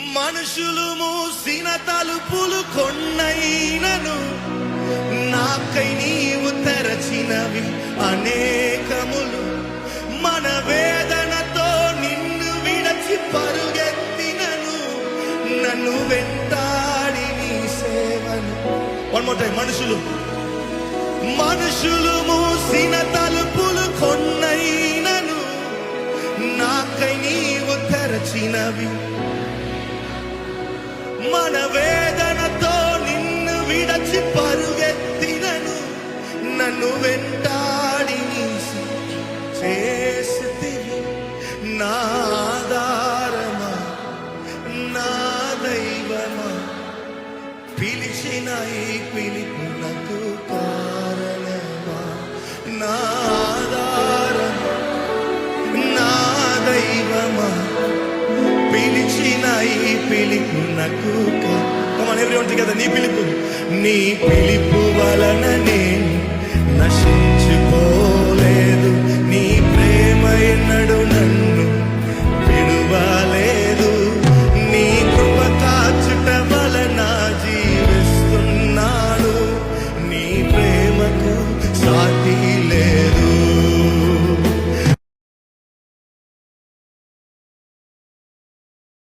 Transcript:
మనుషులు మూసిన తలుపులు కొన్నైనను నాకై నీవు తెరచినవి అనేకములు. మన వేదనతో నిన్ను విడచి పరుగెత్తినను నన్ను వెంటాడి నీ సేవను. One more time. మనుషులు మూసిన తలుపులు కొన్నైనను నాకై నీవు తెరచినవి. మన వేదనతో నిన్ను విడచి పరుగెత్తినను నన్ను వెంటాడి చేసితివి. నా ఆధారమా, నా దైవమా, పిలిచిన ఈ పిలుపునకు కారణమా. నా ఆధారమా, నా దైవమా, పిలిచిన ఈ పిలుపునకు. Come on everyone together. నీ పిలుపు వలన నేను నశించ